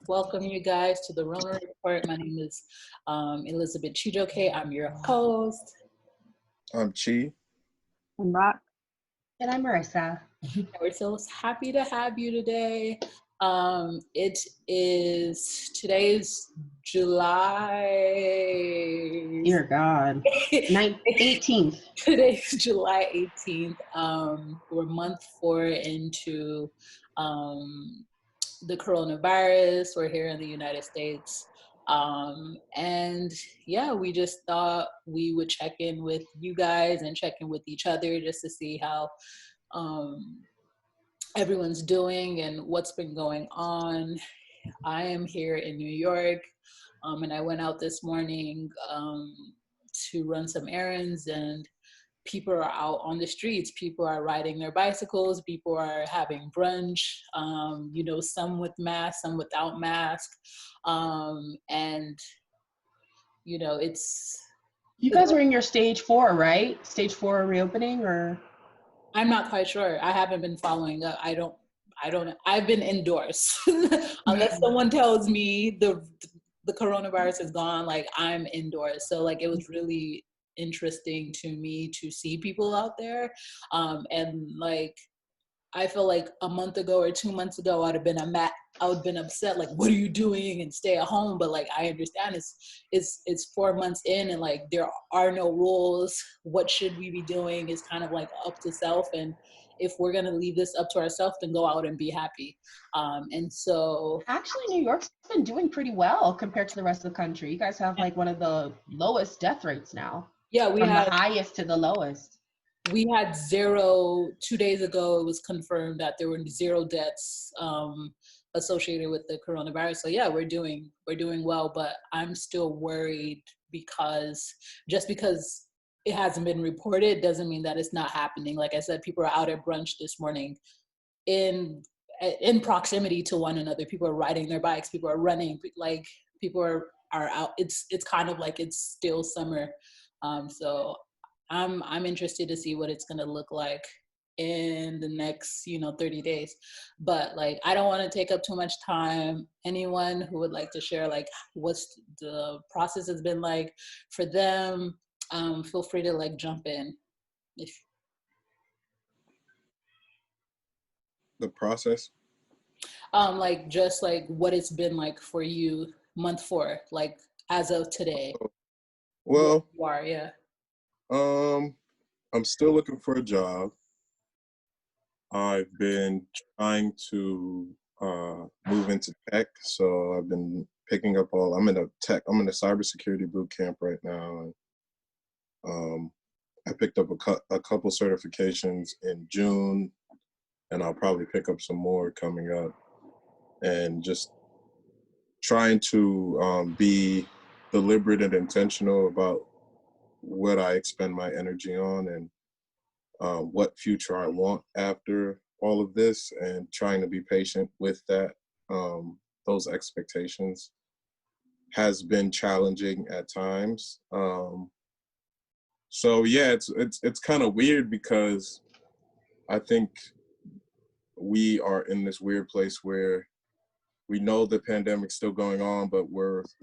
Welcome you guys to the Rona Report. My name is Elizabeth Chijioke. I'm your host. I'm Chi. I'm Rock. And I'm Marisa. We're so happy to have you today. Today's July. Dear God. 18th. Today's July 18th. We're month 4 into the coronavirus. We're here in the United States. And yeah, we just thought we would check in with you guys and check in with each other just to see how everyone's doing and what's been going on. I am here in New York, and I went out this morning to run some errands, and people are out on the streets. People are riding their bicycles. People are having brunch, some with masks, some without mask. And, it's... You guys are in your stage 4, right? Stage 4 reopening, or? I'm not quite sure. I haven't been following up. I don't know. I've been indoors. Unless someone tells me the coronavirus is gone, like I'm indoors. So like it was really interesting to me to see people out there. And like I feel like a month ago or 2 months ago I would have been upset, like, what are you doing, and stay at home. But like I understand it's 4 months in, and like there are no rules. What should we be doing is kind of like up to self, and if we're gonna leave this up to ourselves, then go out and be happy. And so Actually, New York's been doing pretty well compared to the rest of the country. You guys have like one of the lowest death rates now. Yeah, from the highest to the lowest. We had 0 2 days ago. It was confirmed that there were 0 deaths associated with the coronavirus. So yeah, we're doing well, but I'm still worried because just because it hasn't been reported doesn't mean that it's not happening. Like I said, people are out at brunch this morning in proximity to one another. People are riding their bikes. People are running. Like people are out. It's kind of like it's still summer. So I'm interested to see what it's gonna look like in the next 30 days. But like I don't want to take up too much time. Anyone who would like to share like what's the process has been like for them, feel free to like jump in. The process? Like just like what it's been like for you month 4, like as of today. Well, you are, yeah. I'm still looking for a job. I've been trying to move into tech, so I've been picking up I'm in a cybersecurity boot camp right now. And I picked up a couple certifications in June, and I'll probably pick up some more coming up. And just trying to be deliberate and intentional about what I expend my energy on, and what future I want after all of this, and trying to be patient with that. Those expectations has been challenging at times. So yeah, it's kind of weird because I think we are in this weird place where we know the pandemic's still going on, but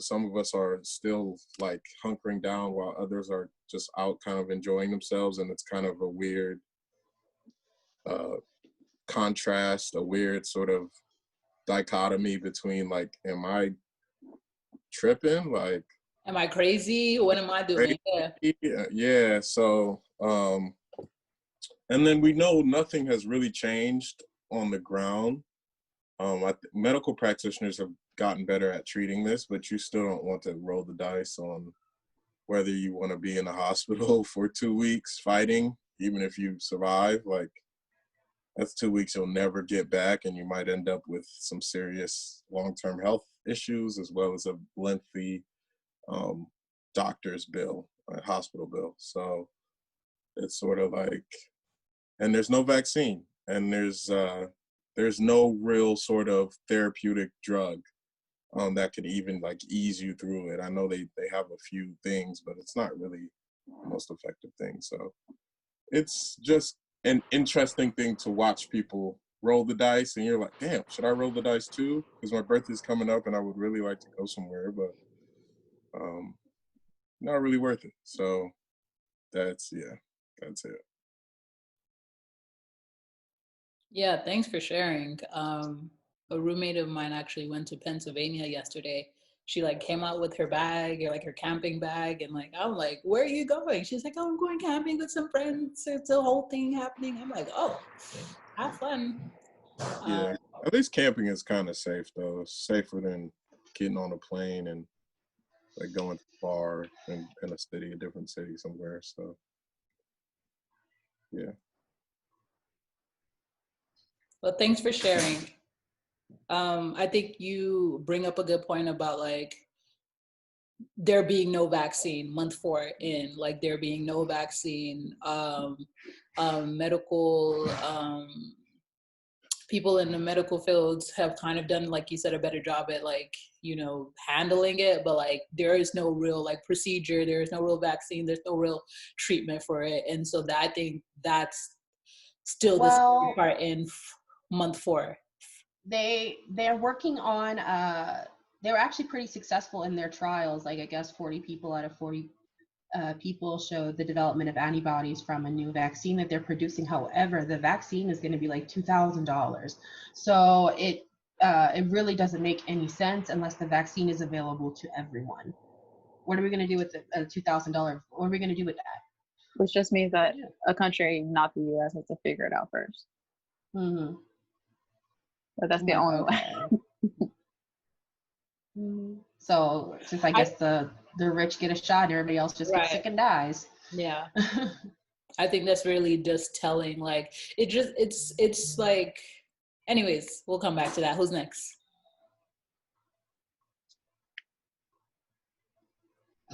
some of us are still like hunkering down while others are just out kind of enjoying themselves. And it's kind of a weird contrast, a weird sort of dichotomy between like, am I tripping? Like, am I crazy? What am I doing? Yeah. So, and then we know nothing has really changed on the ground. Medical practitioners have gotten better at treating this, but you still don't want to roll the dice on whether you want to be in the hospital for 2 weeks fighting, even if you survive. Like, that's 2 weeks you'll never get back, and you might end up with some serious long-term health issues, as well as a lengthy doctor's bill, hospital bill. So it's sort of like, and there's no vaccine, and there's no real sort of therapeutic drug that could even like ease you through it. I know they have a few things, but it's not really the most effective thing. So it's just an interesting thing to watch people roll the dice and you're like, damn, should I roll the dice too? Because my birthday's coming up and I would really like to go somewhere, but not really worth it. So that's it. Yeah, thanks for sharing. A roommate of mine actually went to Pennsylvania yesterday. She like came out with her bag or like her camping bag, and like I'm like, where are you going? She's like, oh, I'm going camping with some friends. It's a whole thing happening. I'm like, oh, have fun. Yeah. At least camping is kind of safe though. It's safer than getting on a plane and like going far in a city, a different city somewhere. So yeah. Well, thanks for sharing. I think you bring up a good point about like there being no vaccine month 4 in, like there being no vaccine, medical, people in the medical fields have kind of done, like you said, a better job at like, handling it, but like there is no real like procedure, there is no real vaccine, there's no real treatment for it. And so that, I think that's still the scary Well, part in month 4. they're working on they were actually pretty successful in their trials. Like I guess 40 people out of 40 people showed the development of antibodies from a new vaccine that they're producing. However, the vaccine is going to be like $2,000. So it really doesn't make any sense unless the vaccine is available to everyone. What are we going to do with the $2,000? What are we going to do with that? Which just means that a country, not the U.S., has to figure it out first. Mm-hmm. But that's the only way. So since I guess the rich get a shot and everybody else just gets sick and dies. Yeah. I think that's really just telling, like, it's like, anyways, we'll come back to that. Who's next?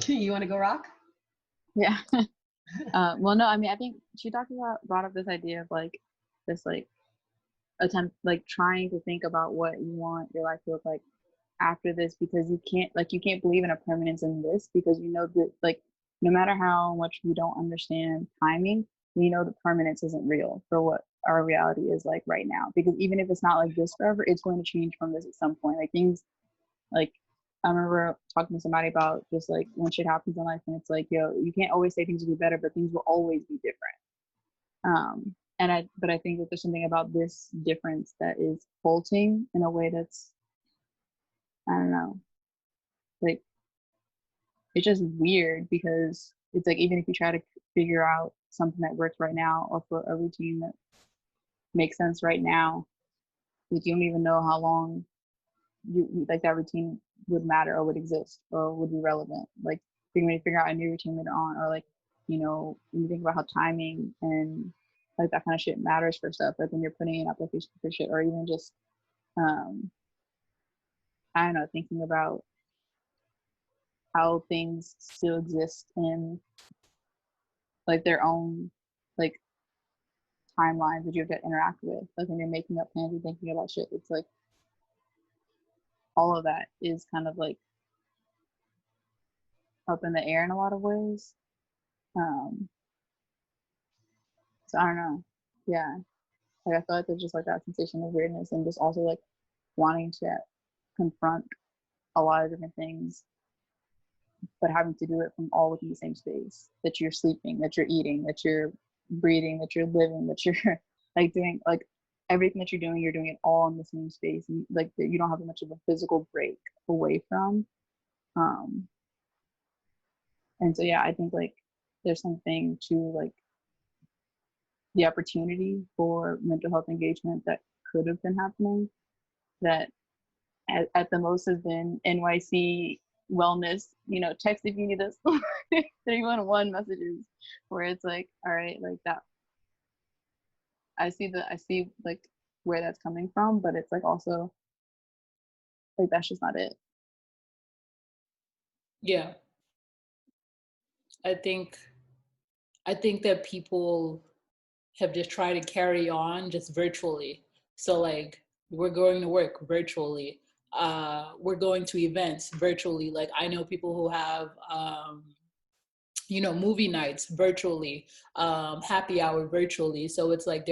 You want to go, Rock? Yeah. Well, no, I mean, I think she brought up this idea of like this like attempt, like trying to think about what you want your life to look like after this, because you can't believe in a permanence in this, because that like no matter how much you don't understand timing, the permanence isn't real for what our reality is like right now. Because even if it's not like this forever, it's going to change from this at some point. Like things, like I remember talking to somebody about just like when shit happens in life, and it's like, you can't always say things will be better, but things will always be different. But I think that there's something about this difference that is halting in a way that's, I don't know, like it's just weird, because it's like even if you try to figure out something that works right now, or for a routine that makes sense right now, like you don't even know how long you like that routine would matter or would exist or would be relevant. Like when you figure out a new routine later on, or like when you think about how timing and like that kind of shit matters for stuff, like when you're putting in applications for shit, or even just I don't know, thinking about how things still exist in like their own like timelines that you have to interact with. Like when you're making up plans and thinking about shit, it's like all of that is kind of like up in the air in a lot of ways. So I don't know. Yeah. Like I feel like there's just like that sensation of weirdness, and just also like wanting to confront a lot of different things, but having to do it from all within the same space. That you're sleeping, that you're eating, that you're breathing, that you're living, that you're like doing like everything that you're doing it all in the same space, and like that you don't have much of a physical break away from. And so yeah, I think like there's something to like the opportunity for mental health engagement that could have been happening, that at the most has been NYC wellness, text if you need us, 311 messages, where it's like, all right, like that. I see like where that's coming from, but it's like also like that's just not it. Yeah. I think that people have just tried to carry on just virtually. So like we're going to work virtually. We're going to events virtually. Like I know people who have, movie nights virtually, happy hour virtually. So it's like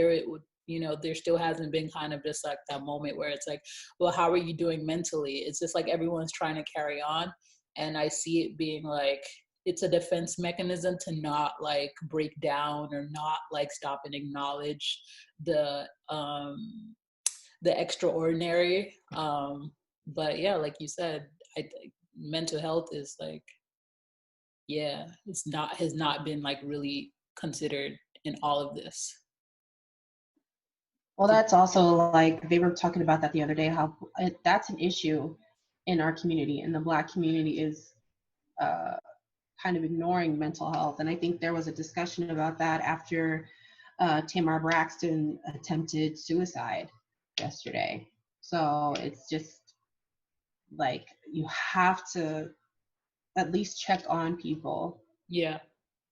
there still hasn't been kind of just like that moment where it's like, well, how are you doing mentally? It's just like everyone's trying to carry on. And I see it being like, it's a defense mechanism to not like break down or not like stop and acknowledge the extraordinary. But yeah, like you said, mental health is like, yeah, has not been like really considered in all of this. Well, that's also like, they were talking about that the other day, how that's an issue in our community, and the Black community is kind of ignoring mental health. And I think there was a discussion about that after Tamar Braxton attempted suicide yesterday. So it's just like, you have to at least check on people. Yeah.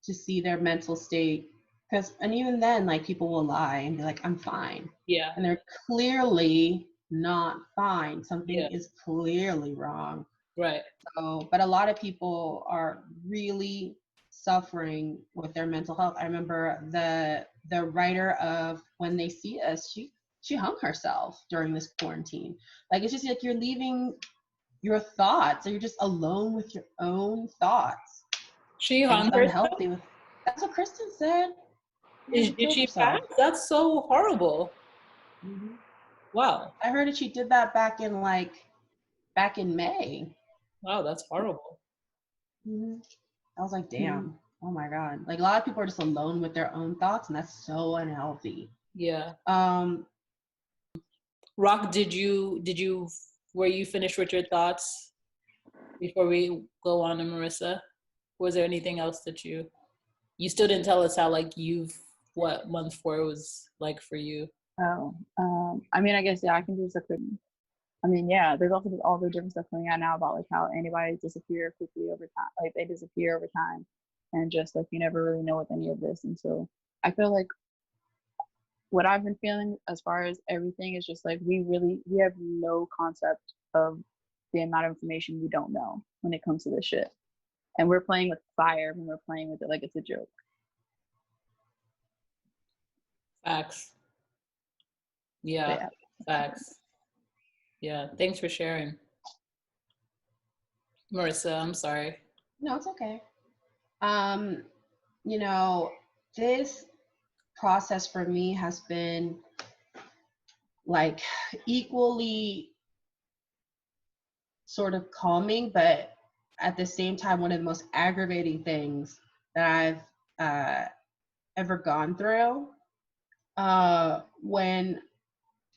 To see their mental state. And even then, like, people will lie and be like, I'm fine. Yeah. And they're clearly not fine. Something Yeah. is clearly wrong. Right. So, but a lot of people are really suffering with their mental health. I remember the writer of When They See Us, she hung herself during this quarantine. Like, it's just like you're leaving your thoughts, or you're just alone with your own thoughts. She hung herself? That's what Kristen said. Did she pass? That's so horrible. Mm-hmm. Wow. I heard that she did that back in May. Wow, that's horrible. Mm-hmm. I was like, damn. Oh my God. Like, a lot of people are just alone with their own thoughts, and that's so unhealthy. Yeah. Rock, were you finished with your thoughts before we go on to Marisa? Was there anything else that you still didn't tell us how, like, what month 4 was like for you? I mean, I guess, yeah, I can just a quick, yeah, there's also all the different stuff going on now about like how antibodies disappear quickly over time, like they disappear over time, and just like you never really know with any of this. And so I feel like what I've been feeling as far as everything is just like we have no concept of the amount of information we don't know when it comes to this shit. And we're playing with fire when we're playing with it like it's a joke. Facts. Yeah. Facts. Yeah, thanks for sharing. Marisa, I'm sorry. No, it's okay. This process for me has been like equally sort of calming, but at the same time, one of the most aggravating things that I've ever gone through. When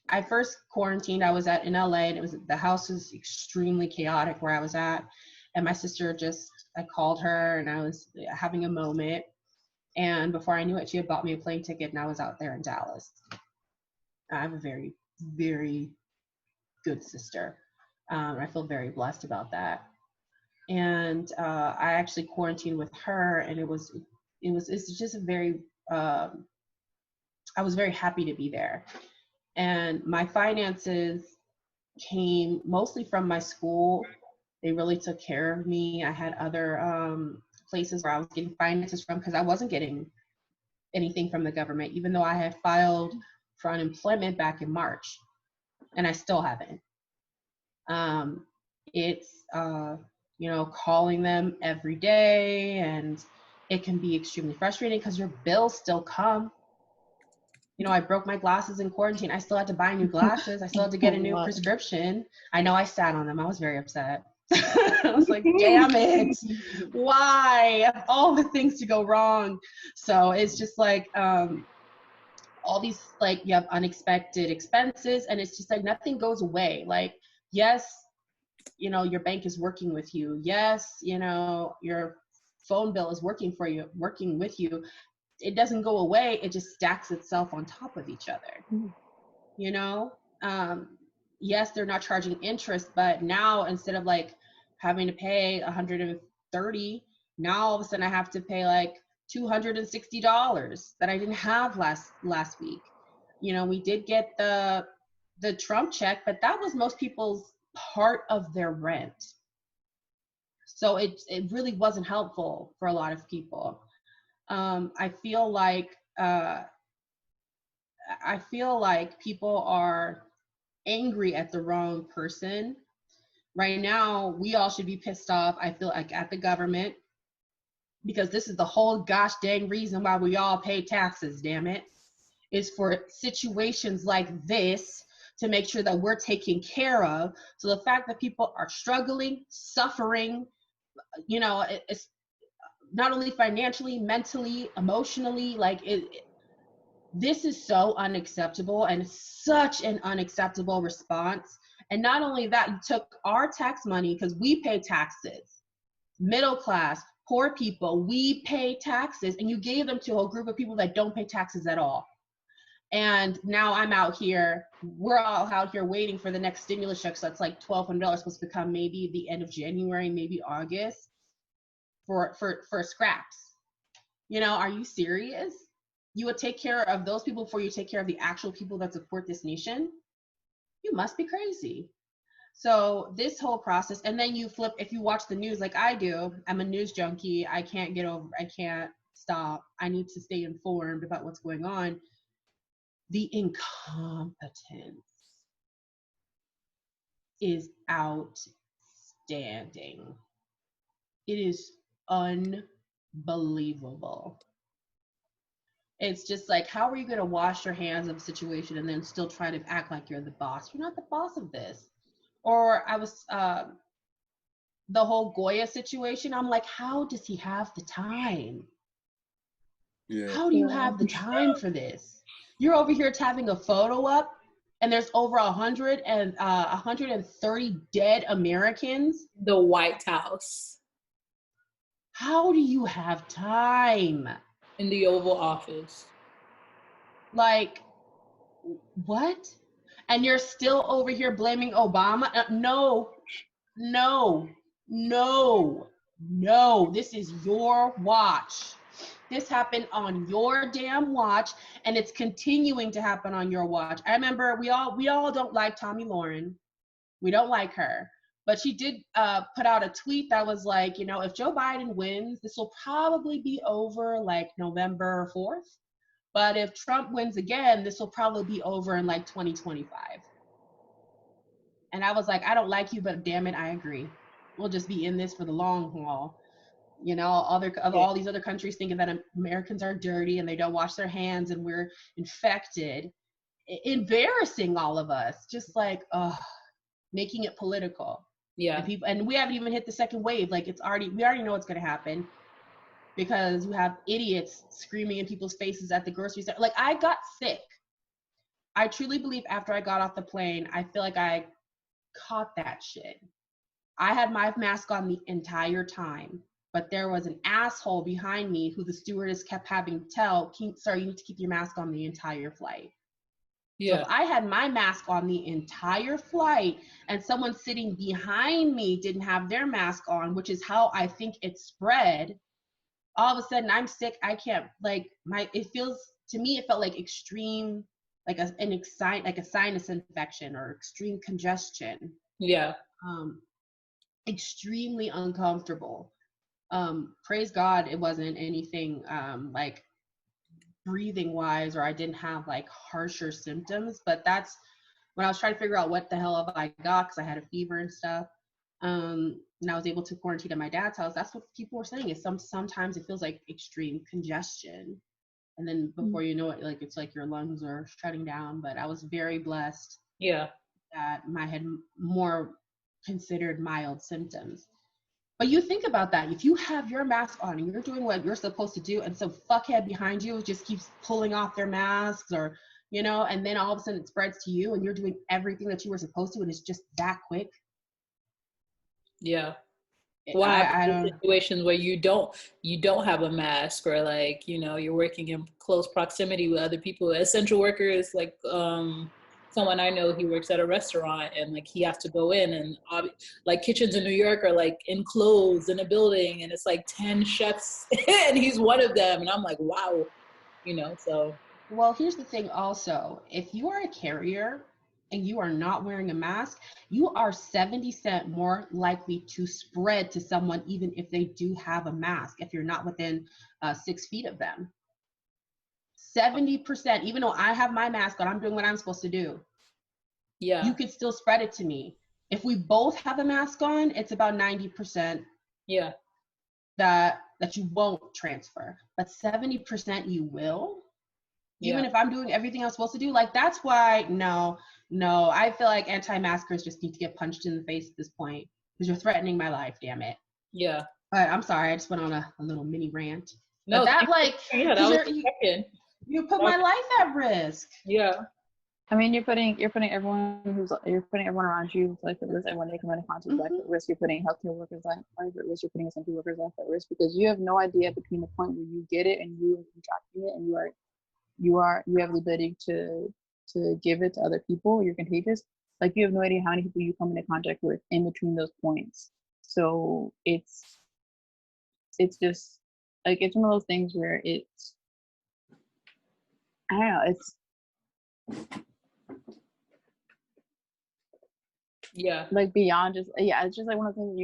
I first quarantined, I was in LA, and the house was extremely chaotic where I was at. And my sister I called her, and I was having a moment. And before I knew it, she had bought me a plane ticket, and I was out there in Dallas. I have a very, very good sister. I feel very blessed about that. And I actually quarantined with her, and it's just a very, I was very happy to be there. And my finances came mostly from my school. They really took care of me. I had other places where I was getting finances from, because I wasn't getting anything from the government, even though I had filed for unemployment back in March, and I still haven't. It's calling them every day, and it can be extremely frustrating because your bills still come. I broke my glasses in quarantine. I still had to buy new glasses. I still had to get a new prescription. I know I sat on them. I was very upset. I was like, damn it. Why? All the things to go wrong. So it's just like all these, like, you have unexpected expenses, and it's just like nothing goes away. Like, yes, your bank is working with you. Yes, your phone bill is working with you. It doesn't go away. It just stacks itself on top of each other. Yes, they're not charging interest, but now instead of like having to pay $130, now all of a sudden I have to pay like $260 that I didn't have last week. We did get the Trump check, but that was most people's part of their rent. So it really wasn't helpful for a lot of people. I feel like I feel like people are angry at the wrong person. Right now, we all should be pissed off, I feel like, at the government, because this is the whole gosh dang reason why we all pay taxes, damn it, is for situations like this to make sure that we're taken care of. So the fact that people are struggling, suffering, you know, it's not only financially, mentally, emotionally, like this is so unacceptable and such an unacceptable response. And not only that, you took our tax money, because we pay taxes, middle class, poor people, we pay taxes, and you gave them to a group of people that don't pay taxes at all. And now I'm out here, we're all out here waiting for the next stimulus check. So that's like $1,200, supposed to come maybe the end of January, maybe August, for scraps. You know, are you serious? You would take care of those people before you take care of the actual people that support this nation? You must be crazy. So this whole process, and then you flip, if you watch the news like I do, I'm a news junkie, I can't stop. I need to stay informed about what's going on. The incompetence is outstanding. It is unbelievable. It's just like, how are you going to wash your hands of a situation and then still try to act like you're the boss? You're not the boss of this. Or I was, the whole Goya situation, I'm like, how does he have the time? Yeah. How do you have the time for this? You're over here having a photo up, and there's over 130 dead Americans. The White House. How do you have time? In the Oval Office. Like, what? And you're still over here blaming Obama? No. This is your watch. This happened on your damn watch, and it's continuing to happen on your watch. I remember we all don't like Tomi Lahren. We don't like her. But she did put out a tweet that was like, you know, if Joe Biden wins, this will probably be over like November 4th. But if Trump wins again, this will probably be over in like 2025. And I was like, I don't like you, but damn it, I agree. We'll just be in this for the long haul. You know, all these other countries thinking that Americans are dirty and they don't wash their hands and we're infected. Embarrassing all of us. Just like, making it political. Yeah. And we haven't even hit the second wave. Like we already know what's going to happen, because you have idiots screaming in people's faces at the grocery store. Like, I got sick. I truly believe after I got off the plane, I feel like I caught that shit. I had my mask on the entire time, but there was an asshole behind me who the stewardess kept having to tell, sir, you need to keep your mask on the entire flight. Yeah. So if I had my mask on the entire flight and someone sitting behind me didn't have their mask on, which is how I think it spread, all of a sudden I'm sick. I can't, like, it felt like extreme, like a sinus infection or extreme congestion. Yeah. Extremely uncomfortable. Praise God it wasn't anything like breathing wise, or I didn't have like harsher symptoms. But that's when I was trying to figure out what the hell have I got, because I had a fever and stuff. And I was able to quarantine at my dad's house. That's what people were saying, is sometimes it feels like extreme congestion, and then before you know it, like it's like your lungs are shutting down. But I was very blessed. Yeah. That I had more considered mild symptoms. But you think about that. If you have your mask on and you're doing what you're supposed to do, and some fuckhead behind you just keeps pulling off their masks, or, you know, and then all of a sudden it spreads to you and you're doing everything that you were supposed to, and it's just that quick. Yeah. What happens in situations where you don't have a mask, or like, you know, you're working in close proximity with other people, essential workers, like someone I know, he works at a restaurant, and like he has to go in, and like kitchens in New York are like enclosed in a building, and it's like 10 chefs and he's one of them, and I'm like, wow, you know. So, well, here's the thing also, if you are a carrier and you are not wearing a mask, you are 70% more likely to spread to someone, even if they do have a mask, if you're not within 6 feet of them. 70%, even though I have my mask on, I'm doing what I'm supposed to do. Yeah. You could still spread it to me. If we both have a mask on, it's about 90%. Yeah. That you won't transfer, but 70% you will. Even if I'm doing everything I'm supposed to do, like that's why no, I feel like anti-maskers just need to get punched in the face at this point because you're threatening my life, damn it. Yeah. But I'm sorry, I just went on a little mini rant. No, but that like yeah, that was you put my life at risk. Yeah. I mean, you're putting everyone around you like at risk, and when they come into contact with at risk, you're putting healthcare workers life at risk, you're putting essential workers life at risk because you have no idea between the point where you get it and you are contracting it and you have the ability to give it to other people. You're contagious. Like you have no idea how many people you come into contact with in between those points. So it's just like it's one of those things where it's I don't know, it's like beyond just it's just like one of the things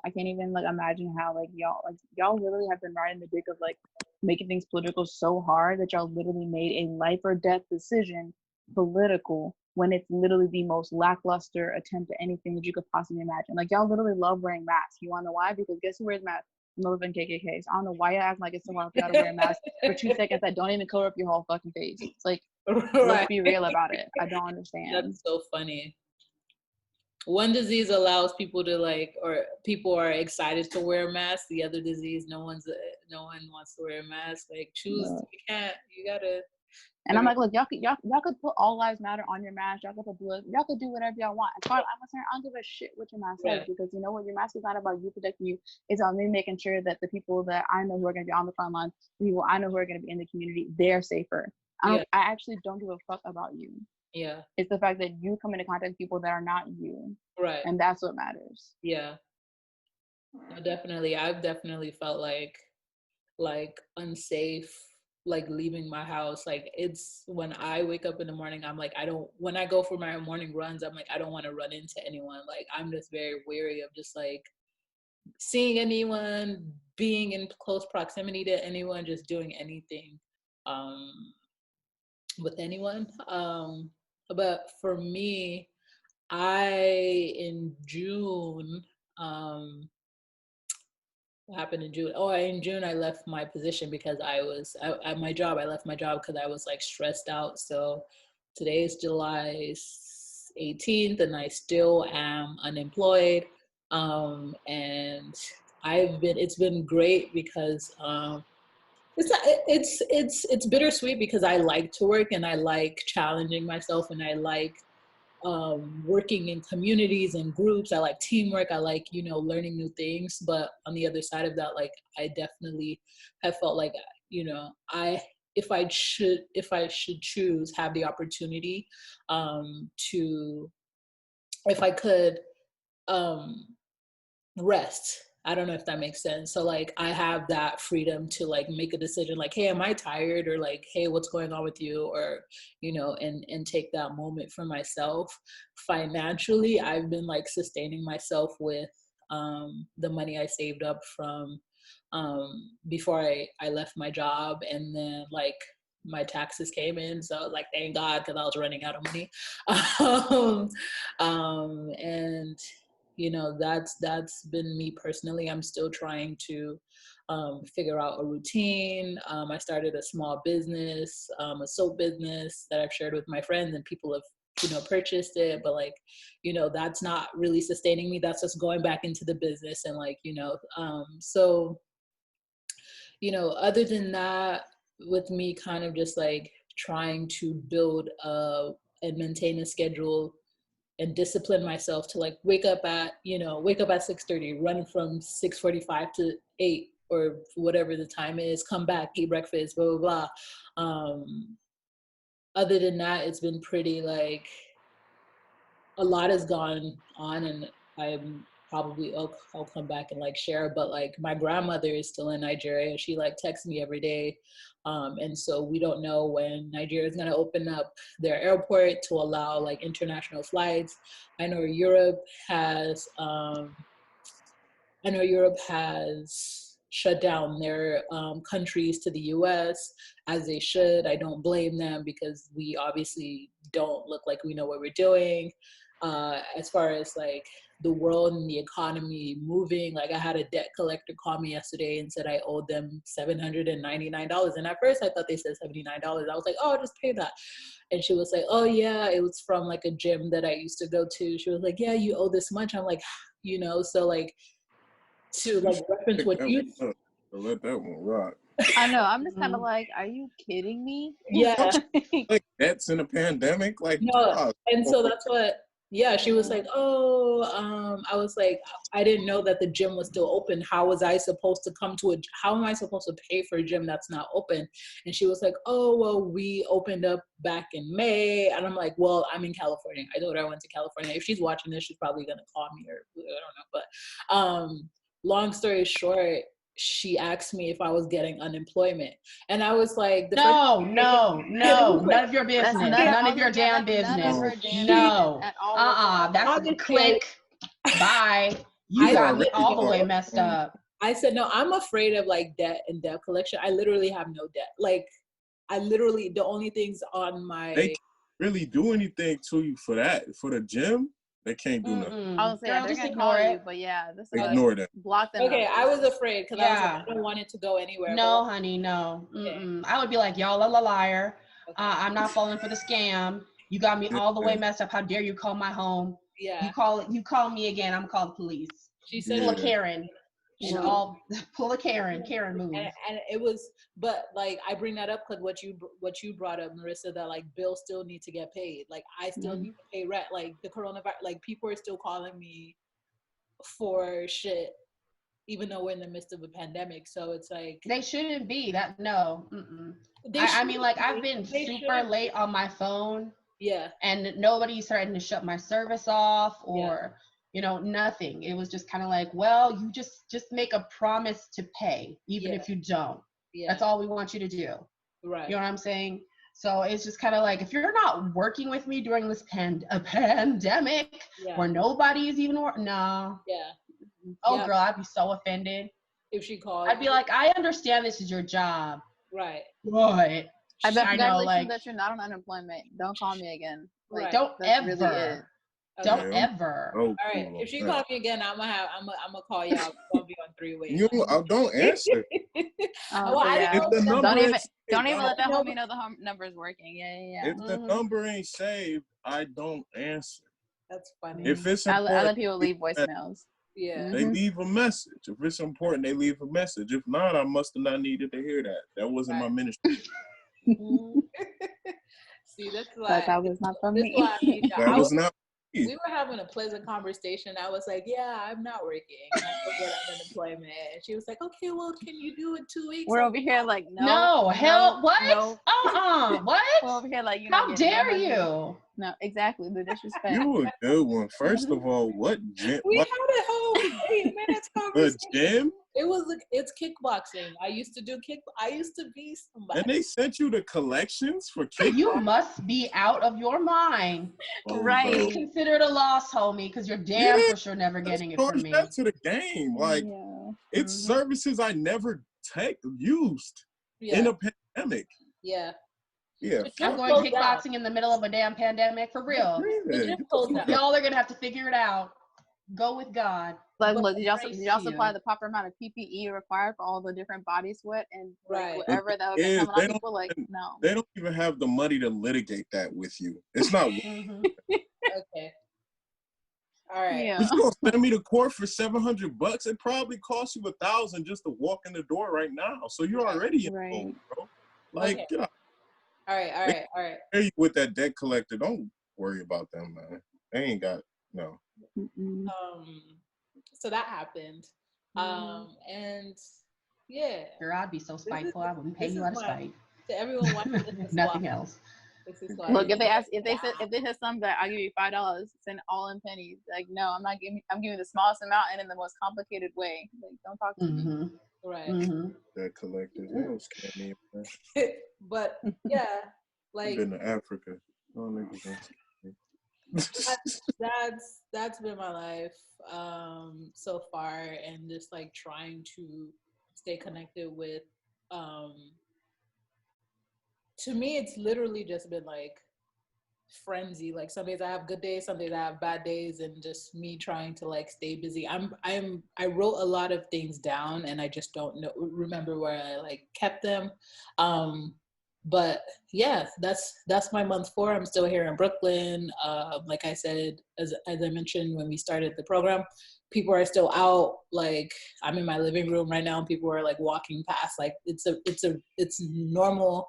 I can't even like imagine how like y'all literally have been riding the dick of like making things political so hard that y'all literally made a life or death decision political when it's literally the most lackluster attempt at anything that you could possibly imagine. Like y'all literally love wearing masks. You wanna know why? Because guess who wears masks? Motherfucking KKKs. I don't know why you act like it's so hard for y'all to wear a mask for 2 seconds that don't even cover up your whole fucking face. It's like let's be real about it. I don't understand. That's so funny. One disease allows people to like, or people are excited to wear masks. The other disease, no one wants to wear a mask. Like choose, you can't. You gotta. And I'm like, look, y'all could put all lives matter on your mask. Y'all could do whatever y'all want. As far as I'm concerned, I don't give a shit what your mask says because you know what, your mask is not about you protecting you. It's about me making sure that the people that I know who are going to be on the front lines, the people I know who are going to be in the community, they're safer. I actually don't give a fuck about you. Yeah. It's the fact that you come into contact with people that are not you. Right. And that's what matters. Yeah. I've definitely felt like unsafe, like leaving my house. Like it's when I wake up in the morning, I'm like, when I go for my morning runs, I'm like, I don't want to run into anyone. Like I'm just very wary of just like seeing anyone, being in close proximity to anyone, just doing anything with anyone. But for me, in June, what happened in June? Oh, in June, I left my position because at my job, I left my job because I was like stressed out. So today is July 18th and I still am unemployed. And it's been great because, it's bittersweet because I like to work and I like challenging myself and I like working in communities and groups. I like teamwork. I like, learning new things. But on the other side of that, like I definitely have felt like, if I should choose, have the opportunity to, if I could rest. I don't know if that makes sense. So like I have that freedom to like make a decision like, hey, am I tired? Or like, hey, what's going on with you? Or, and take that moment for myself. Financially, I've been like sustaining myself with the money I saved up from before I left my job. And then like my taxes came in. So like, thank God, because I was running out of money. And that's been me personally. I'm still trying to figure out a routine. I started a small business, a soap business that I've shared with my friends, and people have purchased it, but like that's not really sustaining me. That's just going back into the business and like so other than that, with me kind of just like trying to build and maintain a schedule and discipline myself to like wake up at 6:30, run from 6:45 to 8 or whatever the time is, come back, eat breakfast, blah, blah, blah. Other than that, it's been pretty like a lot has gone on, and I'll come back and like share, but like my grandmother is still in Nigeria. She like texts me every day. And so we don't know when Nigeria is going to open up their airport to allow like international flights. I know Europe has shut down their countries to the US, as they should. I don't blame them because we obviously don't look like we know what we're doing. As far as like the world and the economy moving, like I had a debt collector call me yesterday and said I owed them $799. And at first I thought they said $79. I was like, oh, I'll just pay that. And she was like, oh yeah, it was from like a gym that I used to go to. She was like, yeah, you owe this much. I'm like, you know, so like to like reference what you let that one rock. I know. I'm just kind of like, are you kidding me? yeah. Like debts in a pandemic, like No, and so that's what. Yeah, she was like, oh, I was like, I didn't know that the gym was still open. How was I supposed to how am I supposed to pay for a gym that's not open? And she was like, oh, well, we opened up back in May. And I'm like, well, I'm in California. I told her I went to California. If she's watching this, she's probably going to call me or I don't know. But long story short, she asked me if I was getting unemployment. And I was like, no, none of your business. None of your damn business. No. That's a click. Bye. You got me all the way messed up. I said, no, I'm afraid of like debt and debt collection. I literally have no debt. Like, the only things on my... They can't really do anything to you for that. For the gym, they can't do nothing. I was saying, they're going to call you, but yeah. This is ignore that. Block them. Okay, I was afraid because I was like, I don't want it to go anywhere. No, honey, no. Okay. I would be like, y'all are a liar. Okay. I'm not falling for the scam. You got me all the way messed up. How dare you call my home? Yeah. You call me again, I'm call the police. She said, pull a Karen. And pull a Karen move. And it was, but like I bring that up because what you brought up, Marisa, that like bills still need to get paid. Like I still need to pay rent. Like the coronavirus, like people are still calling me for shit, even though we're in the midst of a pandemic. So it's like they shouldn't be that. No. I mean, like I've been super late on my phone. Yeah. And nobody's threatened to shut my service off or. You know, nothing. It was just kind of like, well, you just make a promise to pay, even if you don't. Yeah. That's all we want you to do. Right. You know what I'm saying? So it's just kind of like, if you're not working with me during this pandemic where nobody is even working, no. Yeah. Oh, girl, I'd be so offended. If she called. I'd be like, I understand this is your job. Right. But I bet congratulations that you're not on unemployment. Don't call me again. Like, don't ever. Really Okay. Don't ever. All right. If she calls me again, I'm gonna call you out. I'll be on 3-way. You don't answer. Don't even let that homie know the number is working. Yeah. If the number ain't saved, I don't answer. That's funny. If it's important, I let people leave voicemails. Yeah. They leave a message. If it's important, they leave a message. If not, I must have not needed to hear that. That wasn't my ministry. See, that's why that was not from me. That was not. We were having a pleasant conversation. I was like, yeah, I'm not working. I don't get unemployment. And she was like, okay, well, can you do it 2 weeks? We're over here like, no. What? No. What? We're over here like, how dare you? No, exactly. The disrespect. You a good one. First of all, what gym? We had a whole 8 minutes conversation. The gym? It's kickboxing. I used to be somebody. And they sent you the collections for kickboxing? You must be out of your mind. Right. It's considered a loss, homie, because you're damn for sure never getting it from me. That's to the game. Like, it's services I never used in a pandemic. Yeah. Yeah. I'm going kickboxing in the middle of a damn pandemic, for real. Y'all are going to have to figure it out. Go with God. Like, look, did y'all supply the proper amount of PPE required for all the different body sweat and like, whatever that was coming on people? Like, no. They don't even have the money to litigate that with you. It's not. Okay. All right. Yeah. You gonna send me to court for $700? It probably costs you $1,000 just to walk in the door right now. So you're already involved, bro. Like, get out. All right. Hear you with that debt collector? Don't worry about them, man. They ain't got no. So that happened, and yeah. Girl, I'd be so spiteful. I wouldn't pay you out of spite. To everyone watching, nothing else. Look, if they said something that I'll give you $5, send all in pennies. Like, no, I'm not giving. I'm giving the smallest amount and in the most complicated way. Like, don't talk to me. Right. That collector, they don't scare me. But yeah, like I've been to Africa. Oh, niggas don't scare me. That's been my life so far, and just like trying to stay connected with. To me, it's literally just been like frenzy. Like some days I have good days, some days I have bad days, and just me trying to like stay busy. I wrote a lot of things down and I just don't remember where I like kept them. But yeah, that's my month 4. I'm still here in Brooklyn. Like I said, as I mentioned when we started the program, people are still out. Like I'm in my living room right now and people are like walking past. Like it's normal.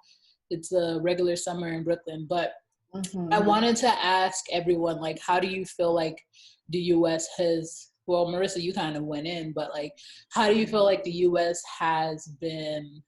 It's a regular summer in Brooklyn. But I wanted to ask everyone, like, how do you feel like the U.S. has, well, Marisa, you kind of went in, but like, how do you feel like the U.S. has been,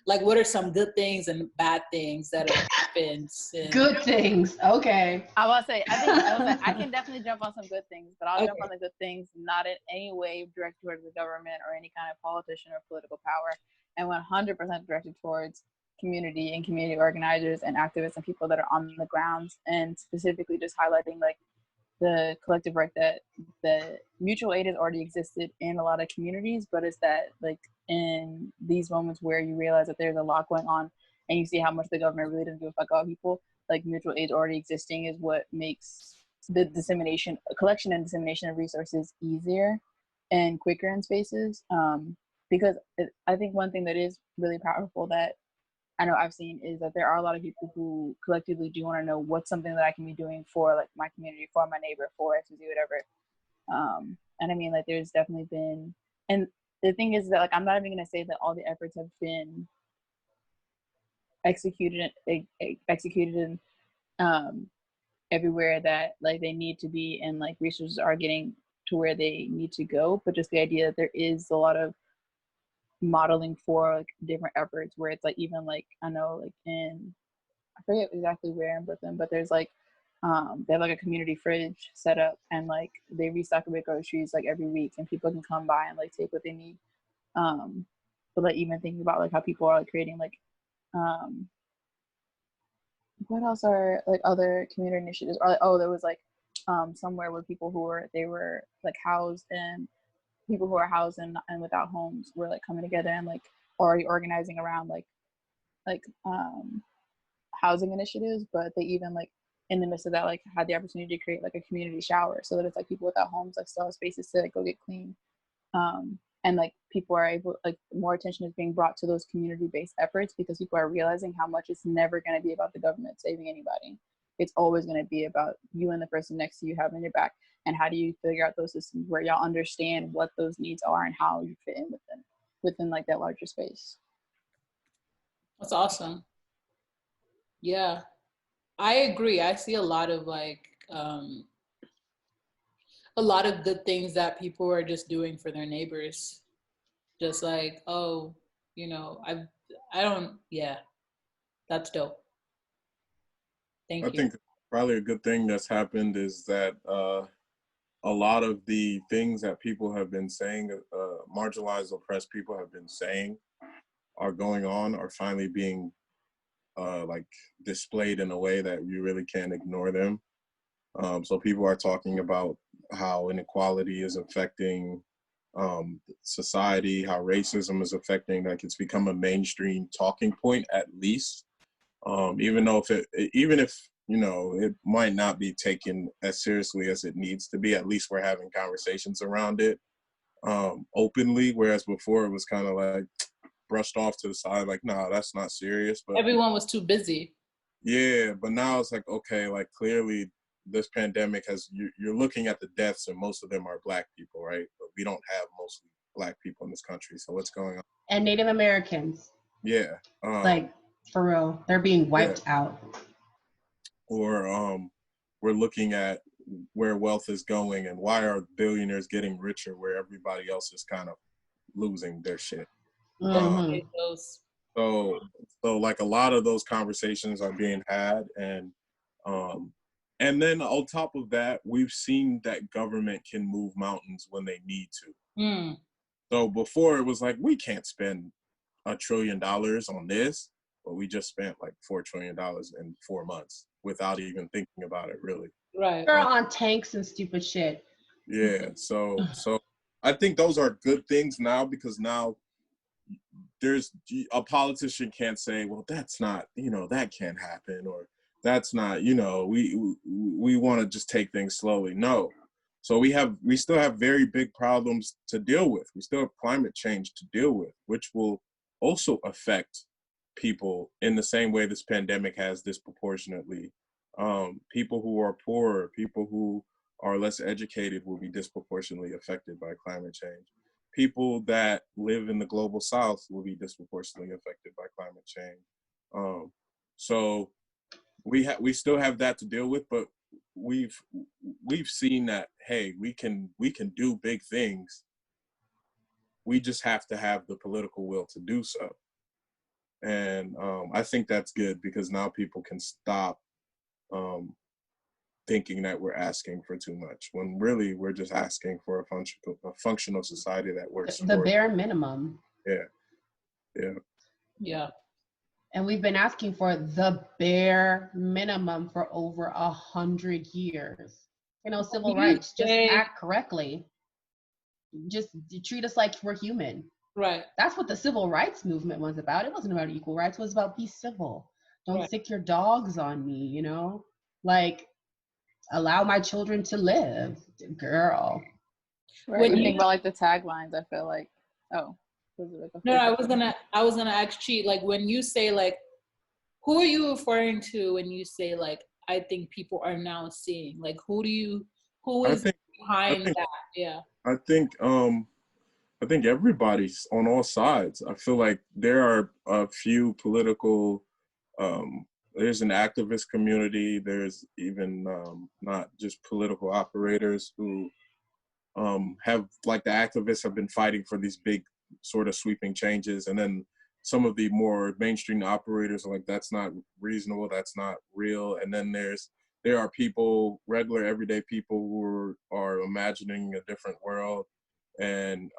like, what are some good things and bad things that have happened since? Good things. Okay. I can definitely jump on some good things, but I'll Okay. jump on the good things, not in any way directed towards the government or any kind of politician or political power, and 100% directed towards community and community organizers and activists and people that are on the ground, and specifically just highlighting like the collective work that the mutual aid has already existed in a lot of communities, but it's that like in these moments where you realize that there's a lot going on and you see how much the government really doesn't give a fuck about people, like mutual aid already existing is what makes the collection and dissemination of resources easier and quicker in spaces. Because I think one thing that is really powerful that I know I've seen is that there are a lot of people who collectively do want to know what's something that I can be doing for like my community, for my neighbor, for XYZ, whatever. And I mean, like, there's definitely been, and the thing is that like I'm not even gonna say that all the efforts have been executed in everywhere that like they need to be, and like resources are getting to where they need to go. But just the idea that there is a lot of modeling for like different efforts where it's like even like I know like I forget exactly where in Brooklyn, but there's like they have like a community fridge set up and like they restock with groceries like every week and people can come by and like take what they need. But like even thinking about like how people are like creating like what else are like other community initiatives, or like, oh, there was like somewhere where people who were like housed, and people who are housed and without homes were like coming together and like already organizing around like housing initiatives. But they even like in the midst of that like had the opportunity to create like a community shower so that it's like people without homes like still have spaces to like go get clean. And like people are able, like more attention is being brought to those community-based efforts because people are realizing how much it's never going to be about the government saving anybody. It's always going to be about you and the person next to you having your back. And how do you figure out those systems where y'all understand what those needs are and how you fit in within like that larger space. That's awesome. Yeah, I agree. I see a lot of like a lot of good things that people are just doing for their neighbors. Just like, oh, you know, I don't, yeah, that's dope. Thank I you. think probably a good thing that's happened is that a lot of the things that people have been saying, marginalized, oppressed people have been saying are going on, are finally being like displayed in a way that you really can't ignore them. So people are talking about how inequality is affecting society, how racism is affecting, like it's become a mainstream talking point at least. Even though even if, you know, it might not be taken as seriously as it needs to be, at least we're having conversations around it openly, whereas before it was kind of like brushed off to the side, like, nah, that's not serious. But everyone was too busy. Yeah, but now it's like, okay, like clearly this pandemic you're looking at the deaths and most of them are Black people, right? But we don't have mostly Black people in this country. So what's going on? And Native Americans. Yeah. Like, for real, they're being wiped out. Or we're looking at where wealth is going and why are billionaires getting richer where everybody else is kind of losing their shit. Mm-hmm. So like a lot of those conversations are being had, and then on top of that, we've seen that government can move mountains when they need to. So before it was like, we can't spend $1 trillion on this, but we just spent like $4 trillion in 4 months without even thinking about it, really. Right. They're on tanks and stupid shit. Yeah. So I think those are good things now, because now there's a politician can't say, well, that's not, that can't happen, or that's not, we want to just take things slowly. No. So we still have very big problems to deal with. We still have climate change to deal with, which will also affect people in the same way this pandemic has disproportionately. People who are poor, people who are less educated will be disproportionately affected by climate change. People that live in the global south will be disproportionately affected by climate change. So we still have that to deal with, but we've seen that, hey, we can do big things. We just have to have the political will to do so. And I think that's good, because now people can stop thinking that we're asking for too much, when really we're just asking for a functional society that works. The bare minimum. Yeah. And we've been asking for the bare minimum for over 100 years. Civil rights, just act correctly. Just treat us like we're human. Right. That's what the civil rights movement was about. It wasn't about equal rights. It was about be civil. Don't sick your dogs on me, like allow my children to live, girl. Right. When you think about like the taglines, I feel like, I was gonna ask Chi, like, when you say, like, who are you referring to when you say, like, I think people are now seeing, like, who is behind that? Yeah. I think everybody's on all sides. I feel like there are a few political, there's an activist community. There's even not just political operators who have, like, the activists have been fighting for these big sort of sweeping changes. And then some of the more mainstream operators are like, that's not reasonable, that's not real. And then there are people, regular everyday people, who are imagining a different world. And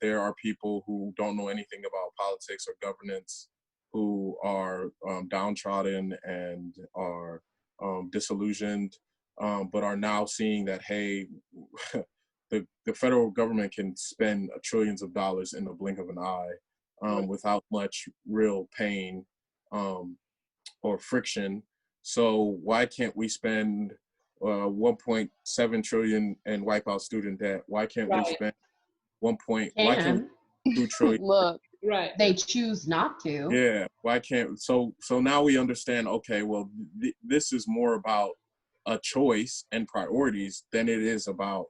there are people who don't know anything about politics or governance, who are downtrodden and are disillusioned, but are now seeing that, hey, the federal government can spend trillions of dollars in the blink of an eye, without much real pain or friction. So why can't we spend 1.7 trillion and wipe out student debt? Why can't we spend why can't we 2 trillion? Look, they choose not to. Yeah, why can't? So now we understand, okay, well, this is more about a choice and priorities than it is about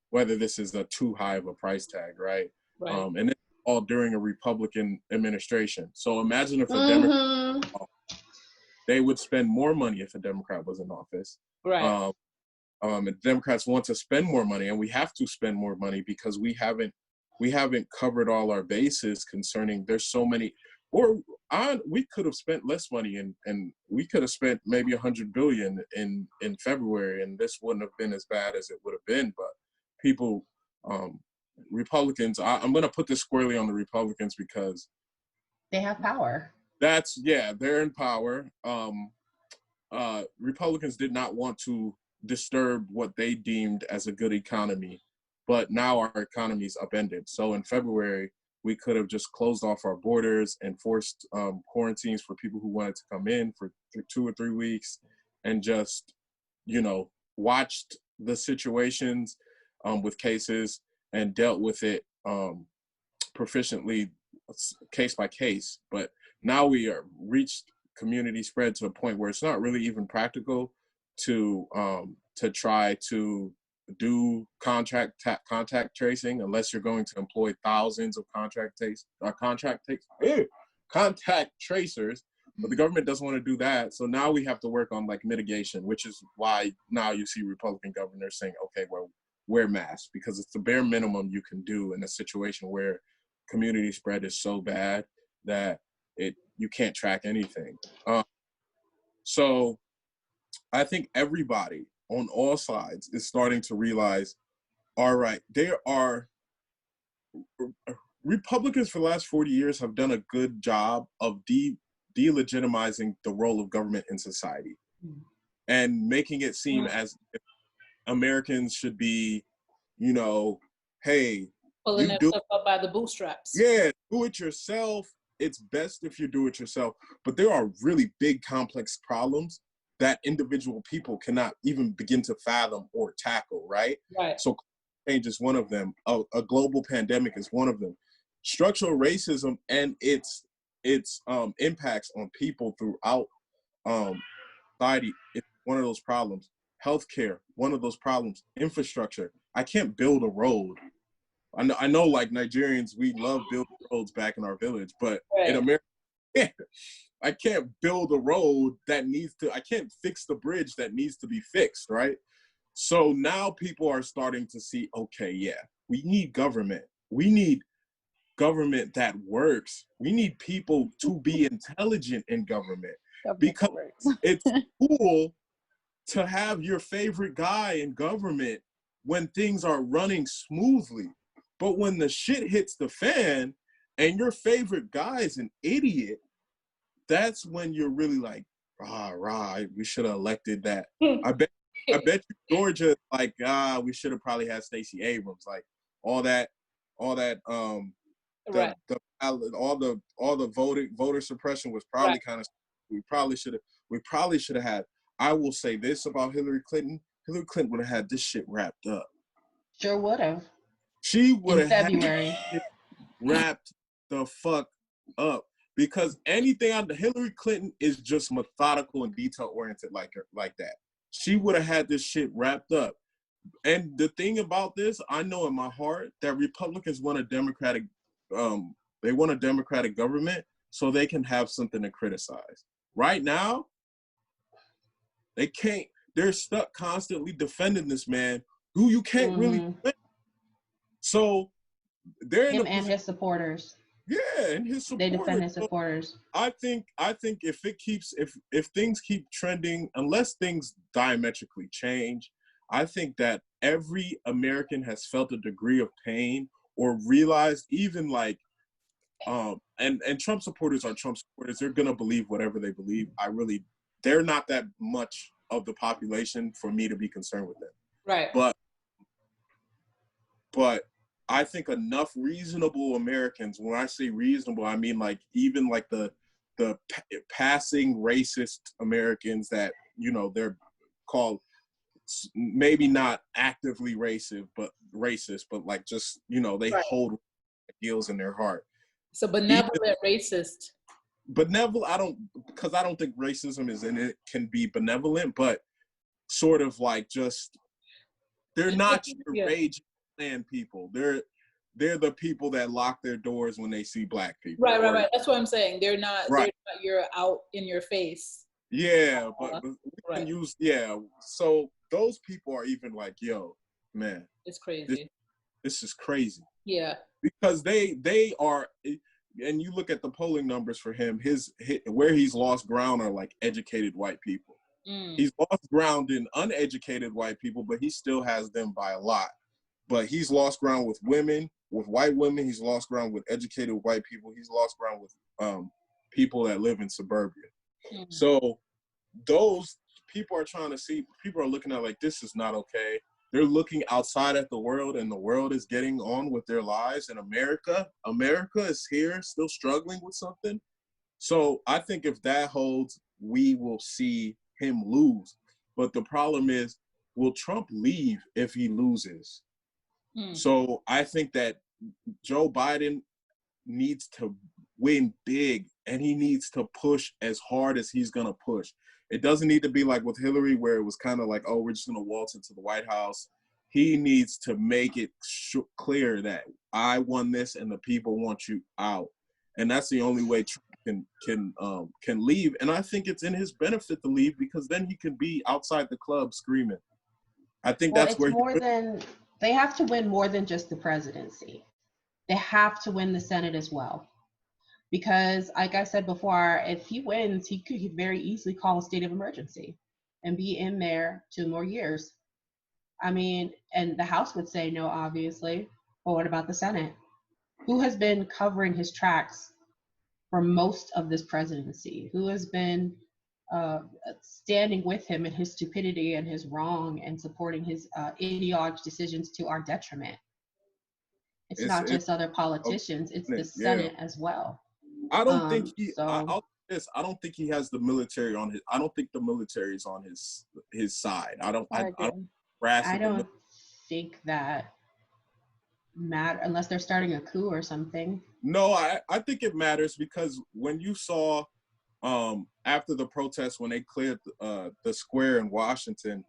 whether this is a too high of a price tag, right? And it's all during a Republican administration. So imagine if a Democrat, they would spend more money if a Democrat was in office. Right. And Democrats want to spend more money, and we have to spend more money because we haven't covered all our bases concerning, there's so many, we could have spent less money, and we could have spent maybe $100 billion in February, and this wouldn't have been as bad as it would have been. But people, Republicans, I'm going to put this squarely on the Republicans, because they have power. They're in power. Republicans did not want to disturb what they deemed as a good economy, but now our economy is upended. So in February, we could have just closed off our borders and forced quarantines for people who wanted to come in for 2 or 3 weeks, and just, watched the situations with cases and dealt with it proficiently, case by case. But now we are reached community spread to a point where it's not really even practical to try to do contact tracing, unless you're going to employ thousands of contact tracers. But the government doesn't want to do that. So now we have to work on, like, mitigation, which is why now you see Republican governors saying, okay, well, wear masks, because it's the bare minimum you can do in a situation where community spread is so bad that you can't track anything. So I think everybody on all sides is starting to realize, all right, Republicans for the last 40 years have done a good job of delegitimizing the role of government in society, and making it seem as if Americans should be, hey, Pulling that stuff up by the bootstraps. Yeah, do it yourself. It's best if you do it yourself. But there are really big, complex problems that individual people cannot even begin to fathom or tackle, right? Right. So change is one of them. A global pandemic is one of them. Structural racism and its impacts on people throughout society is one of those problems. Healthcare, one of those problems. Infrastructure. I can't build a road. I know like Nigerians, we love building roads back in our village, but in America, I can't build a road I can't fix the bridge that needs to be fixed, right? So now people are starting to see, okay, yeah, we need government. We need government that works. We need people to be intelligent in government because it's cool to have your favorite guy in government when things are running smoothly. But when the shit hits the fan and your favorite guy is an idiot, that's when you're really like, we should have elected that. I bet you Georgia, like, we should have probably had Stacey Abrams. Like all the voter suppression was probably kind of, we probably should have had. I will say this about Hillary Clinton. Hillary Clinton would have had this shit wrapped up. Sure would have. She would have had February it wrapped the fuck up. Because anything under Hillary Clinton is just methodical and detail oriented like that. She would have had this shit wrapped up. And the thing about this, I know in my heart that Republicans want a democratic government so they can have something to criticize. Right now, they can't. They're stuck constantly defending this man who you can't really defend. So they're him and his supporters. Yeah, and his supporters. They defend his supporters. I think if things keep trending, unless things diametrically change, I think that every American has felt a degree of pain or realized even like and Trump supporters are Trump supporters. They're gonna believe whatever they believe. They're not that much of the population for me to be concerned with them. Right. But I think enough reasonable Americans, when I say reasonable, I mean like even like the passing racist Americans that, you know, they're called maybe not actively racist, but like just, you know, they hold ideals in their heart. So benevolent racist. Benevolent, I don't think racism is in it, can be benevolent, but sort of like just, they're not your raging Klan people. They're the people that lock their doors when they see black people. Right. That's what I'm saying. They're not you're out in your face. Yeah, but we can use, so those people are even like, yo, man. It's crazy. This is crazy. Yeah. Because they are, and you look at the polling numbers for him, where he's lost ground are like educated white people. He's lost ground in uneducated white people, but he still has them by a lot. But he's lost ground with women, with white women. He's lost ground with educated white people. He's lost ground with people that live in suburbia. So those people are looking at like, this is not okay. They're looking outside at the world, and the world is getting on with their lives. And America is here, still struggling with something. So I think if that holds, we will see him lose. But the problem is, will Trump leave if he loses? So I think that Joe Biden needs to win big, and he needs to push as hard as he's going to push. It doesn't need to be like with Hillary, where it was kind of like, oh, we're just going to waltz into the White House. He needs to make it clear that I won this and the people want you out. And that's the only way Trump can leave. And I think it's in his benefit to leave, because then he can be outside the club screaming. I think that's where they have to win more than just the presidency. They have to win the Senate as well. Because like I said before, if he wins, he could very easily call a state of emergency and be in there 2 more years. I mean, and the House would say no, obviously. But what about the Senate? Who has been covering his tracks for most of this presidency? Who has been standing with him in his stupidity and his wrong and supporting his idiotic decisions to our detriment? It's not just other politicians, it's the Senate as well. I don't think So I don't think he has the military on his. I don't think the military is on his side. I don't think that matter unless they're starting a coup or something. No, I think it matters because when you saw after the protests when they cleared the square in Washington,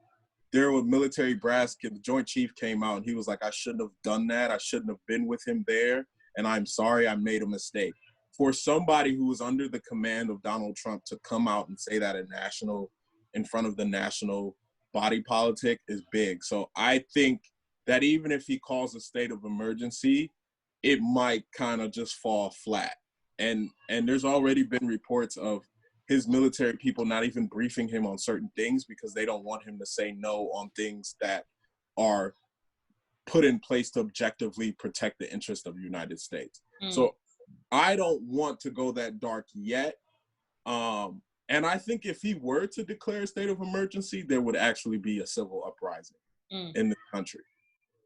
there were military brass. The Joint Chief came out and he was like, "I shouldn't have done that. I shouldn't have been with him there, and I'm sorry. I made a mistake." For somebody who was under the command of Donald Trump to come out and say that in front of the national body politic is big. So I think that even if he calls a state of emergency, it might kind of just fall flat. And there's already been reports of his military people not even briefing him on certain things because they don't want him to say no on things that are put in place to objectively protect the interest of the United States. So I don't want to go that dark yet. And I think if he were to declare a state of emergency, there would actually be a civil uprising in the country.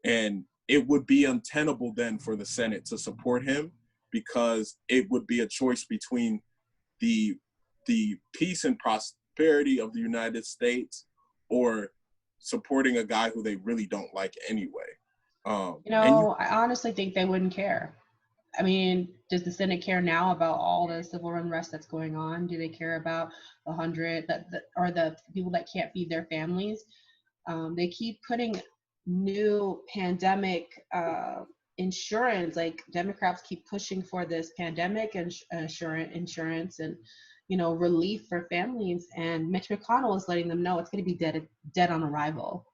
And it would be untenable then for the Senate to support him because it would be a choice between the peace and prosperity of the United States or supporting a guy who they really don't like anyway. I honestly think they wouldn't care. I mean, does the Senate care now about all the civil unrest that's going on? Do they care about the 100 or the people that can't feed their families? They keep putting new pandemic insurance. Like Democrats keep pushing for this pandemic insurance and relief for families. And Mitch McConnell is letting them know it's going to be dead on arrival.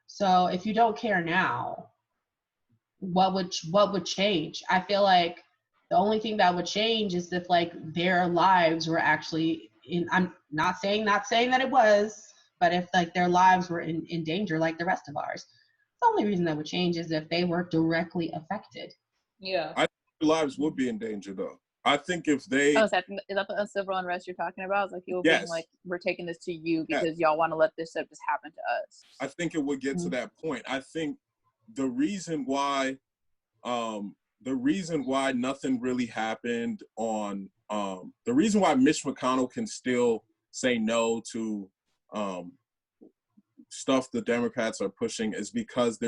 So if you don't care now, what would change? I feel like the only thing that would change is if like their lives were actually I'm not saying that it was, but if like their lives were in danger like the rest of ours. The only reason that would change is if they were directly affected. Yeah. I think their lives would be in danger though. I think if they is that the civil unrest you're talking about? It's like people being like, we're taking this to you because y'all want to let this stuff just happen to us. I think it would get to that point. I think the reason why nothing really happened on the reason why Mitch McConnell can still say no to stuff the Democrats are pushing is because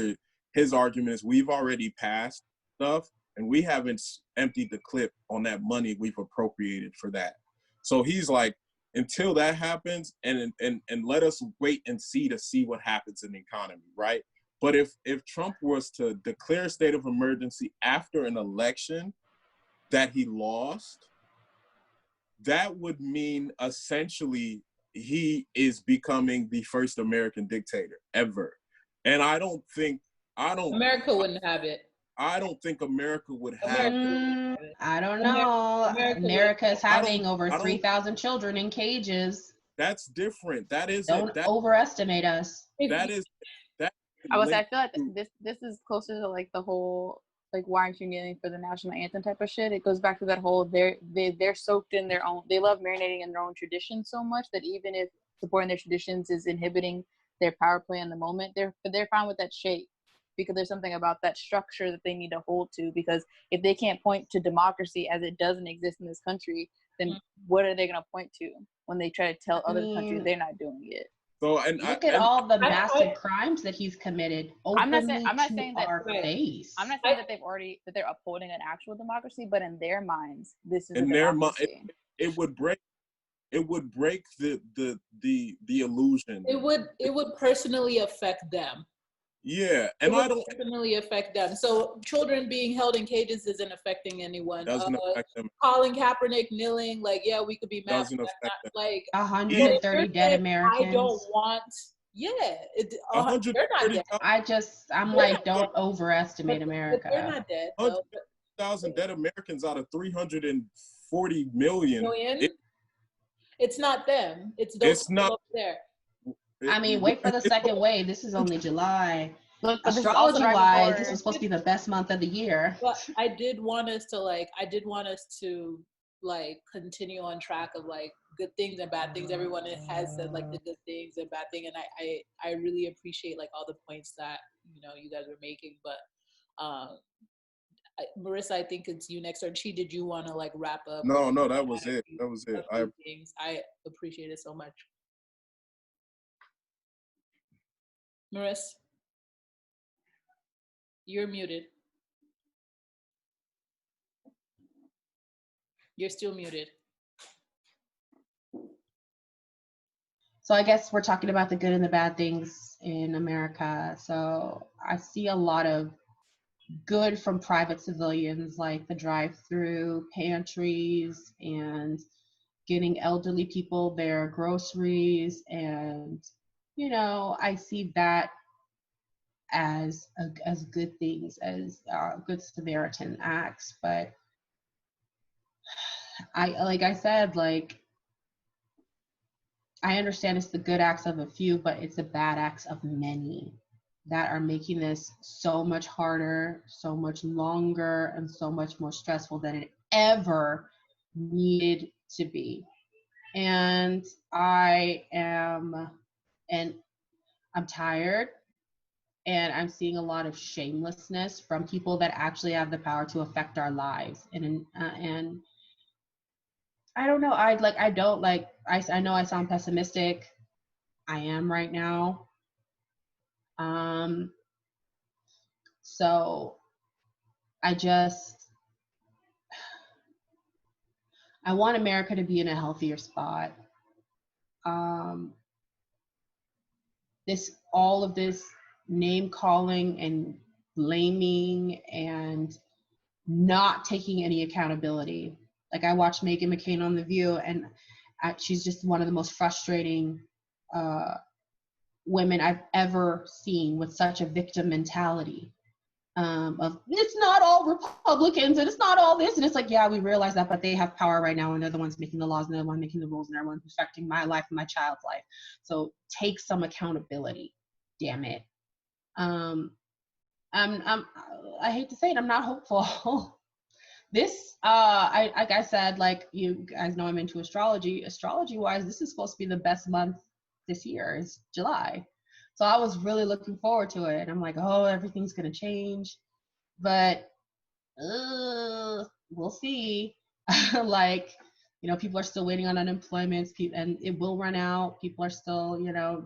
his argument is we've already passed stuff and we haven't emptied the clip on that money we've appropriated for that. So he's like, until that happens and let us wait and see what happens in the economy, right? But if Trump was to declare a state of emergency after an election that he lost, that would mean essentially he is becoming the first American dictator ever. And America wouldn't have it. I don't think America would have it. I don't know. America is having over 3,000 children in cages. That's different. Don't overestimate us. I feel like this is closer to like the whole like why aren't you kneeling for the national anthem type of shit. It goes back to that whole they're soaked in their own. They love marinating in their own traditions so much that even if supporting their traditions is inhibiting their power play in the moment, they're fine with that shape because there's something about that structure that they need to hold to. Because if they can't point to democracy as it doesn't exist in this country, then what are they going to point to when they try to tell other countries they're not doing it? So look at all the massive crimes that he's committed. I'm not saying that face. I'm not saying that they're upholding an actual democracy, but in their minds, this is in their mind. It would break the illusion. It would personally affect them. Yeah, and I don't personally affect them. So children being held in cages isn't affecting anyone. Doesn't affect them. Colin Kaepernick kneeling, like, yeah, we could be mad. Doesn't affect them. Like 130 dead Americans. I don't want. Yeah, 130. They're not dead. I'm like, don't overestimate America. But they're not dead. 100,000 dead Americans out of 340 million. It's not them. It's those people up there. I mean, wait for the second wave. This is only July. Look, astrology-wise, this was supposed to be the best month of the year. But I did want us to continue on track of like good things and bad things. Everyone has said like the good things and bad thing, and I really appreciate like all the points that you guys were making. But Marissa, I think it's you next. Or Chi, did you want to like wrap up? No, that was it. That was it. I appreciate it so much. Marissa, you're muted. You're still muted. So I guess we're talking about the good and the bad things in America. So I see a lot of good from private civilians, like the drive-through pantries and getting elderly people their groceries. And, I see that as good things, as good Samaritan acts. But like I said, I understand it's the good acts of a few, but it's the bad acts of many that are making this so much harder, so much longer, and so much more stressful than it ever needed to be. And I'm tired, and I'm seeing a lot of shamelessness from people that actually have the power to affect our lives. And I don't know. I know I sound pessimistic. I am right now. So I want America to be in a healthier spot. All of this name calling and blaming and not taking any accountability. Like, I watched Meghan McCain on The View, and she's just one of the most frustrating women I've ever seen, with such a victim mentality. Of, it's not all Republicans and it's not all this, and it's like, yeah, we realize that, but they have power right now, and they're the ones making the laws, and they're the ones making the rules, and they're the ones affecting my life and my child's life. So take some accountability, damn it. I hate to say it, I'm not hopeful. This, like I said, like you guys know, I'm into astrology. Astrology wise, this is supposed to be the best month this year, is July. So I was really looking forward to it. And I'm like, oh, everything's going to change. But we'll see. Like, people are still waiting on unemployment, and it will run out. People are still,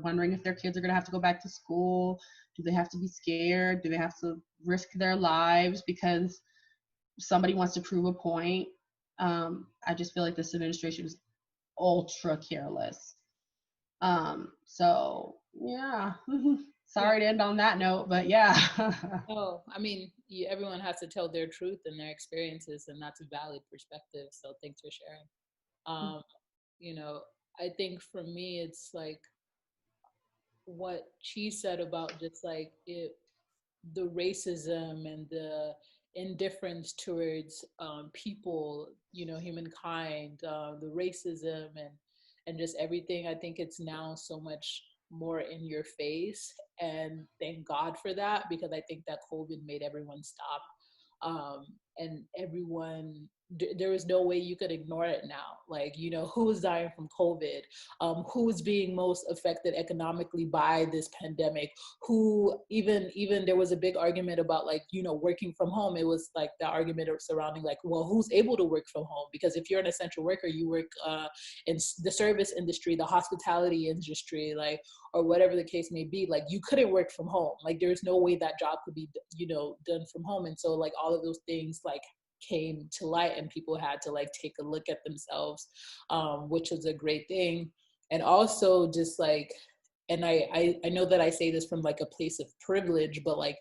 wondering if their kids are going to have to go back to school. Do they have to be scared? Do they have to risk their lives because somebody wants to prove a point? I just feel like this administration is ultra careless. So yeah. Sorry to end on that note, but yeah. Oh, I mean, everyone has to tell their truth and their experiences, and that's a valid perspective. So thanks for sharing. I think for me, it's like what she said about just like the racism and the indifference towards people, humankind, the racism and just everything. I think it's now so much more in your face, and thank God for that, because I think that COVID made everyone stop, and everyone, there is no way you could ignore it now. Like, who's dying from COVID, who's being most affected economically by this pandemic, who even there was a big argument about, like, working from home. It was like the argument surrounding, like, well, who's able to work from home? Because if you're an essential worker, you work in the service industry, the hospitality industry, like, or whatever the case may be, like, you couldn't work from home. Like, there's no way that job could be, done from home. And so, like, all of those things, like, came to light, and people had to, like, take a look at themselves, which was a great thing. And also just like, and I know that I say this from like a place of privilege, but like,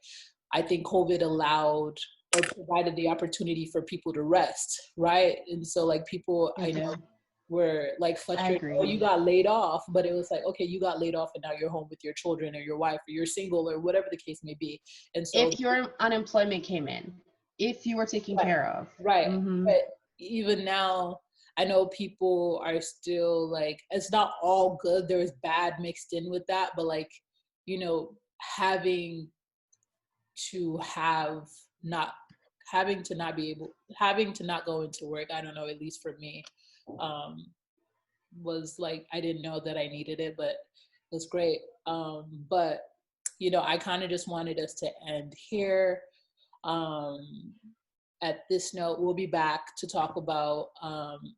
I think COVID allowed or provided the opportunity for people to rest, right? And so, like, people, I know, were like frustrated, oh, you got laid off, but it was like, okay, you got laid off and now you're home with your children or your wife, or you're single, or whatever the case may be. And so if your unemployment came in, if you were taken care of. Right. But even now, I know people are still like, it's not all good. There's bad mixed in with that, but like, having to not go into work, I don't know, at least for me, was like, I didn't know that I needed it, but it was great. But I kind of just wanted us to end here. at this note, we'll be back to talk about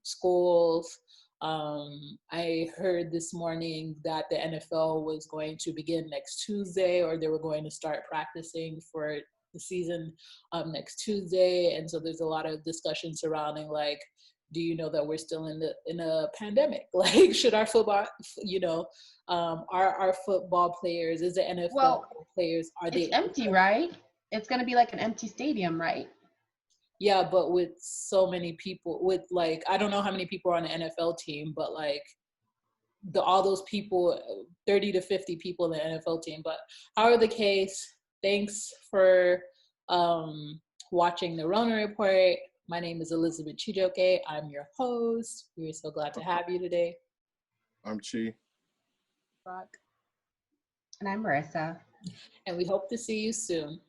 schools. I heard this morning that the NFL was going to begin next Tuesday, or they were going to start practicing for the season next Tuesday. And so there's a lot of discussion surrounding, like, do you know that we're still in a pandemic? Like, should our football, our football players, is the NFL players, are they empty, right? It's going to be like an empty stadium, right? Yeah, but with so many people, with like, I don't know how many people are on the NFL team, but like all those people, 30 to 50 people in the NFL team. But however the case, thanks for watching the Rona Report. My name is Elizabeth Chijioke. I'm your host. We're so glad to have you today. I'm Chi. Rock. And I'm Marisa. And we hope to see you soon.